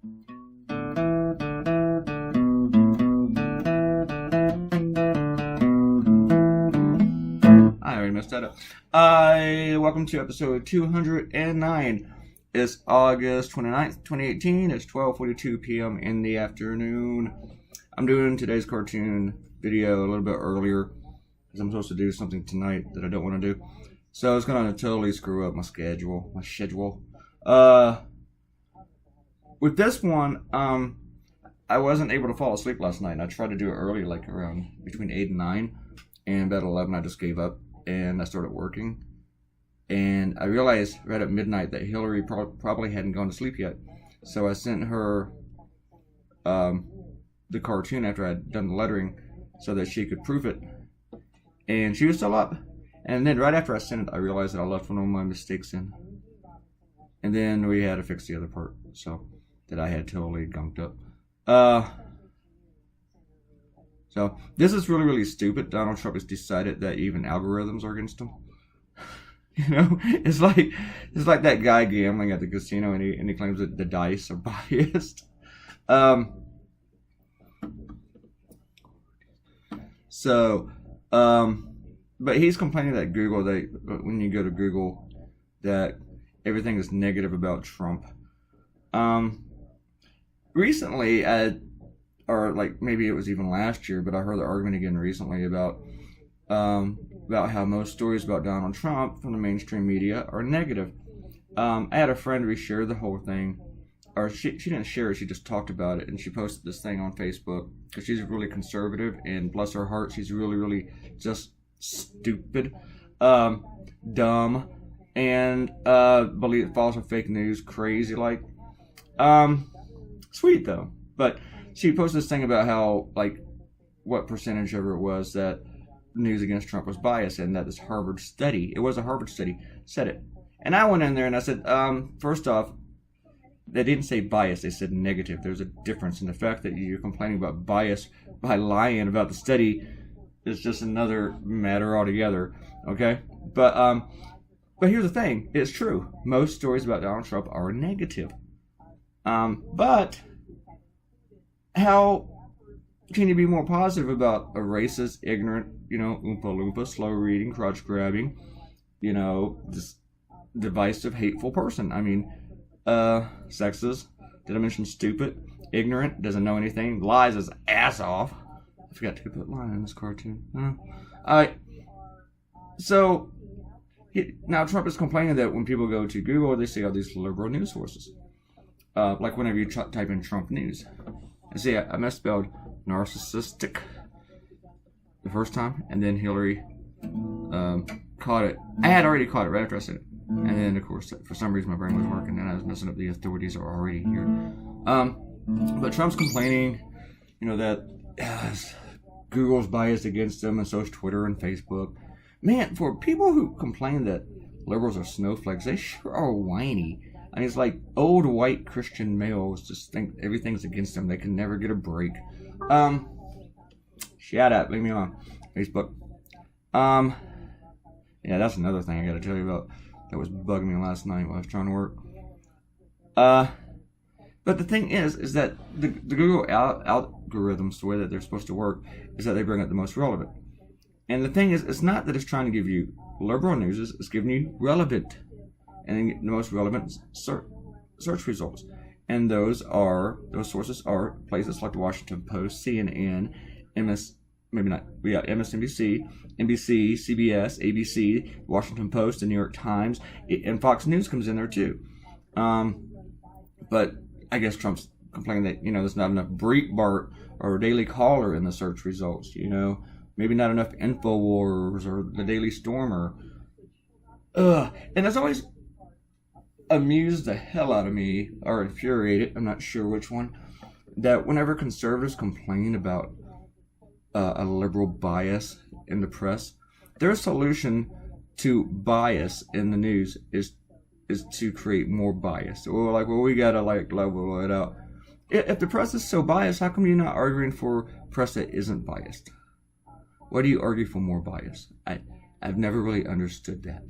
I already messed that up. Welcome to episode 209. It's August 29th, 2018. It's 12:42 p.m. in the afternoon. I'm doing today's cartoon video a little bit earlier because I'm supposed to do something tonight that I don't want to do. So it's going to totally screw up my schedule. With this one, I wasn't able to fall asleep last night. And I tried to do it early, like around between 8 and 9. And about 11, I just gave up and I started working. And I realized right at midnight that Hillary probably hadn't gone to sleep yet. So I sent her the cartoon after I'd done the lettering so that she could proof it. And she was still up. And then right after I sent it, I realized that I left one of my mistakes in. And then we had to fix the other part. So that I had totally gunked up. So this is really, really stupid. Donald Trump has decided that even algorithms are against him. You know, it's like that guy gambling at the casino, and he claims that the dice are biased. But he's complaining that Google, when you go to Google, that everything is negative about Trump. Recently, or like maybe it was even last year, but I heard the argument again recently about how most stories about Donald Trump from the mainstream media are negative. I had a friend reshare the whole thing, or she didn't share it, she just talked about it, and she posted this thing on Facebook because she's really conservative, and bless her heart, she's really, really just stupid, dumb, and false or fake news, crazy, like, sweet though. But she posted this thing about how, like, what percentage ever it was that news against Trump was biased, and that this Harvard study, it was a Harvard study, said it. And I went in there and I said, first off, they didn't say bias, they said negative. There's a difference, and the fact that you're complaining about bias by lying about the study is just another matter altogether, okay? But here's the thing, it's true. Most stories about Donald Trump are negative. But how can you be more positive about a racist, ignorant, oompa loompa, slow reading, crotch grabbing, just divisive, hateful person? I mean, sexist, did I mention stupid, ignorant, doesn't know anything, lies his ass off. I forgot to put line in this cartoon. Now Trump is complaining that when people go to Google, they see all these liberal news sources. Like whenever you type in Trump news. And see, I misspelled narcissistic the first time, and then Hillary caught it. I had already caught it right after I said it. And then, of course, for some reason my brain was working, and I was messing up. The authorities are already here. But Trump's complaining, that Google's biased against him, and so is Twitter and Facebook. Man, for people who complain that liberals are snowflakes, they sure are whiny. I mean, it's like old white Christian males just think everything's against them. They can never get a break. Shut up. Leave me alone. Facebook. Yeah, that's another thing I gotta tell you about that was bugging me last night while I was trying to work. But the thing is that the Google algorithms, the way that they're supposed to work, is that they bring up the most relevant. And the thing is, it's not that it's trying to give you liberal news, it's giving you relevant. And the most relevant search results. And those sources are places like the Washington Post, CNN, MSNBC, NBC, CBS, ABC, Washington Post, the New York Times, and Fox News comes in there too. But I guess Trump's complaining that, there's not enough Breitbart or Daily Caller in the search results, maybe not enough InfoWars or the Daily Stormer. And there's always amused the hell out of me, or infuriated, I'm not sure which one, that whenever conservatives complain about a liberal bias in the press, their solution to bias in the news is to create more bias. Or we gotta level it out. If the press is so biased, how come you're not arguing for press that isn't biased? Why do you argue for more bias? I've never really understood that,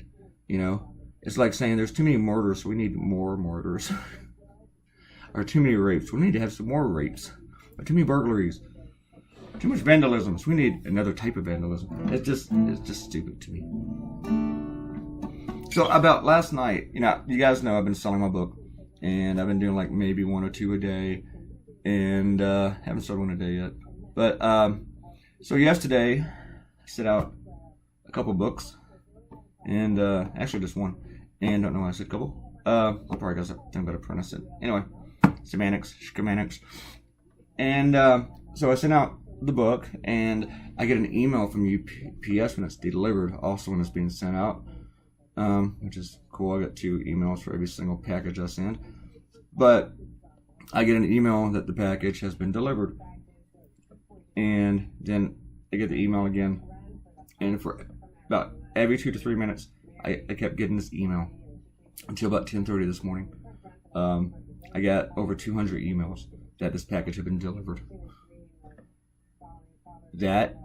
It's like saying there's too many murders, so we need more murders. or too many rapes. We need to have some more rapes. Or too many burglaries. Too much vandalism. So we need another type of vandalism. It's just stupid to me. So about last night, you guys know I've been selling my book, and I've been doing like maybe 1 or 2 a day, and haven't sold one a day yet. But so yesterday, I set out a couple books, and actually just one, and don't know why I said couple. Probably because I don't got to pronounce it. Anyway, semantics, and so I sent out the book, and I get an email from UPS when it's delivered, also when it's being sent out, which is cool. I got 2 emails for every single package I send, but I get an email that the package has been delivered, and then I get the email again, and for about every 2 to 3 minutes, I kept getting this email until about 10:30 this morning. I got over 200 emails that this package had been delivered. That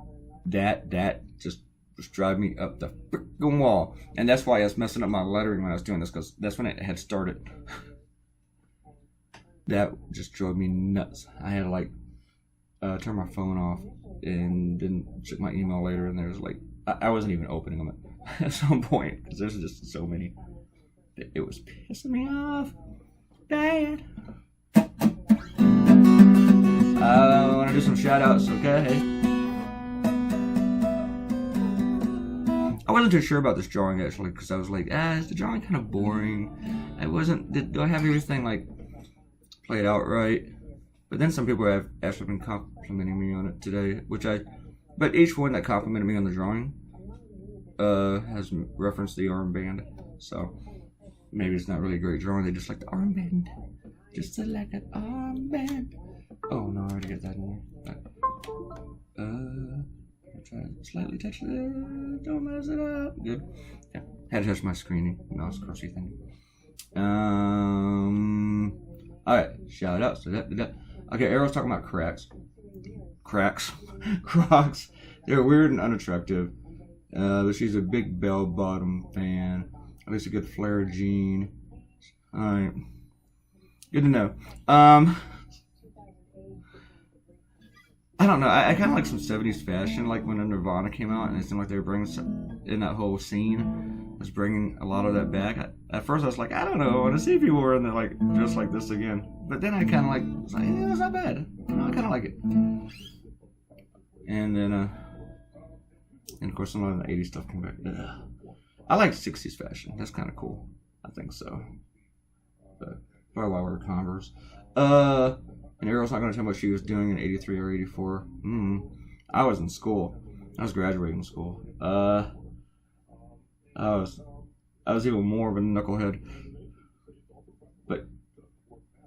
just drive me up the freaking wall. And that's why I was messing up my lettering when I was doing this, because that's when it had started. That just drove me nuts. I had to turn my phone off and didn't check my email later, and there's I wasn't even opening them at some point, because there's just so many. It was pissing me off bad. I want to do some shout outs, okay? I wasn't too sure about this drawing actually, because I was like, is the drawing kind of boring? Do I have everything played out right? But then some people have actually been complimenting me on it today, but each one that complimented me on the drawing has referenced the armband, so maybe it's not really a great drawing. They just like the armband, just like an armband. Oh no, I already got that in there. Try to slightly touch it. Don't mess it up. Good. Yeah. Had to touch my screen. Mouse crossy thing. Alright. Shout out. So that. Okay, Arrow's talking about Crocs. They're weird and unattractive. But she's a big bell bottom fan. At least a good flare jean. Alright. Good to know. I don't know. I kind of like some 70s fashion, like when Nirvana came out, and it seemed like they were bringing in that whole scene, was bringing a lot of that back. At first, I was like, I don't know, I want to see people wearing it just like this again. But then I kind of was like, yeah, it's not bad. I kind of like it. And then, and of course, some of the 80s stuff came back. Ugh. I like 60s fashion. That's kind of cool. I think so. But probably why I wear Converse. And Ariel's not going to tell me what she was doing in 83 or 84. I was in school. I was graduating school. I was even more of a knucklehead. But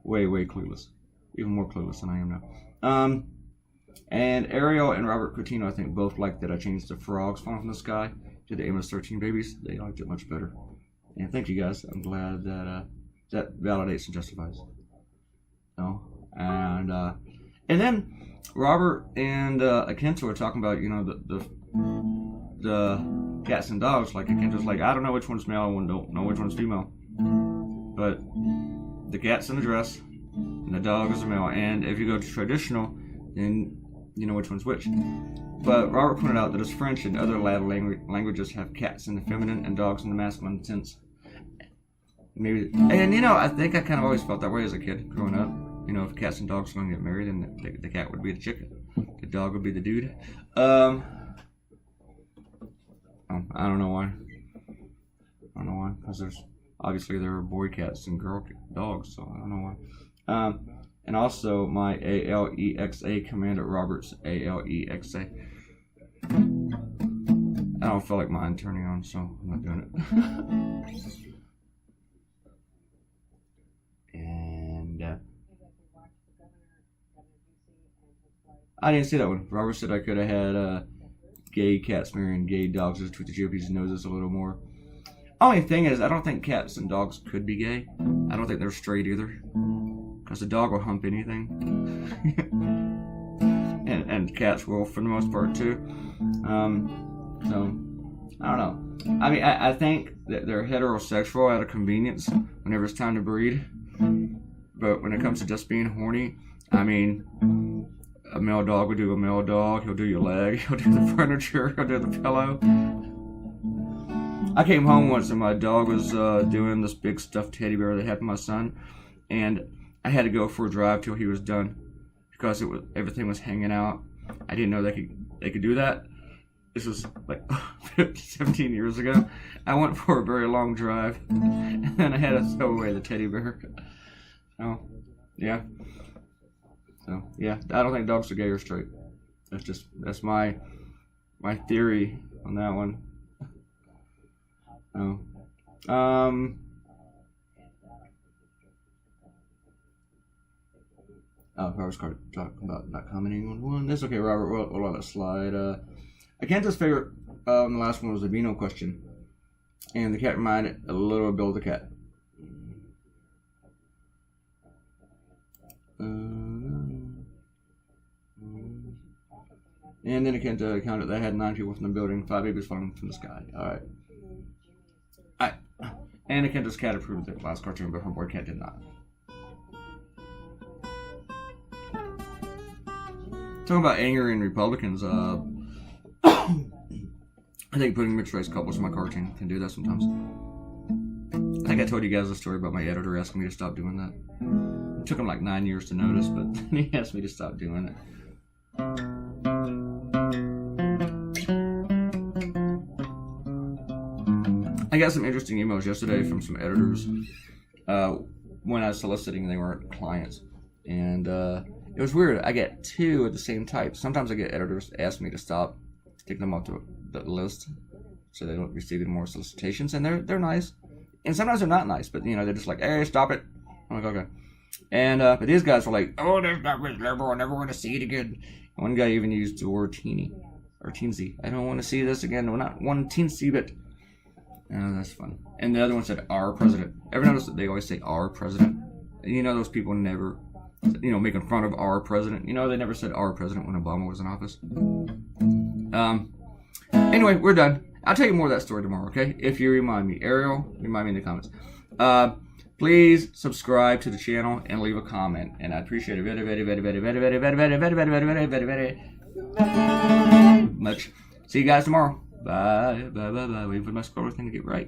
way clueless. Even more clueless than I am now. And Ariel and Robert Coutinho, I think, both liked that I changed the frogs falling from the sky to the Amos 13 babies. They liked it much better. And thank you guys. I'm glad that that validates and justifies. No. And then Robert and Akento were talking about, the cats and dogs. Like Akento's like, I don't know which one's male, I don't know which one's female. But the cat's in a dress and the dog is a male. And if you go to traditional, then you know which one's which. But Robert pointed out that as French and other Latin languages have cats in the feminine and dogs in the masculine tense. Maybe, and I think I kind of always felt that way as a kid growing up. If cats and dogs were going to get married, then the cat would be the chicken, the dog would be the dude. I don't know why. Because there are boy cats and girl dogs, so I don't know why. And also my ALEXA command at Robert's ALEXA. I don't feel like mine turning on, so I'm not doing it. And I didn't see that one. Robert said I could have had gay cats marrying gay dogs just to tweet the GOP's noses a little more. Only thing is, I don't think cats and dogs could be gay. I don't think they're straight either. Because the dog will hump anything. and cats will for the most part too. So, I don't know. I mean, I think that they're heterosexual out of convenience whenever it's time to breed. But when it comes to just being horny, I mean, a male dog would do a male dog. He'll do your leg. He'll do the furniture. He'll do the pillow. I came home once and my dog was doing this big stuffed teddy bear they had for my son, and I had to go for a drive till he was done because everything was hanging out. I didn't know they could do that. This was like 17 years ago. I went for a very long drive, and then I had to throw away the teddy bear. Oh, yeah. So yeah, I don't think dogs are gay or straight. That's my theory on that one. Oh, Power's card talking about not commenting on one. That's okay, Robert. We'll let it slide. I can't just figure. The last one was the Vino question, and the cat reminded a little of Bill the cat. And then it can count it. They had 9 people from the building, 5 babies falling from the sky. Alright. And it can just cat approved the last cartoon, but her boy cat did not. Talking about angering Republicans, I think putting mixed race couples in my cartoon can do that sometimes. I think I told you guys a story about my editor asking me to stop doing that. It took him like 9 years to notice, but he asked me to stop doing it. I got some interesting emails yesterday from some editors when I was soliciting and they weren't clients. And it was weird. I get 2 of the same type. Sometimes I get editors ask me to stop, take them off the list so they don't receive any more solicitations. And they're nice. And sometimes they're not nice, but they're just like, hey, stop it. I'm like, okay. And but these guys were like, oh, there's not Miss Liberal. I never want to see it again. One guy even used the word teeny or teensy. I don't want to see this again. We're not one teensy bit. Oh, that's fun. And the other one said, our president. Ever notice that they always say our president? And those people never, making fun of our president. They never said our president when Obama was in office. Anyway, we're done. I'll tell you more of that story tomorrow, okay? If you remind me. Ariel, remind me in the comments. Please subscribe to the channel and leave a comment. And I appreciate it very, very, very, very, very, very, very, very, very, very, very, very, very, very much. See you guys tomorrow. Bye. Bye, bye, bye. Wait for my scroller thing to get right.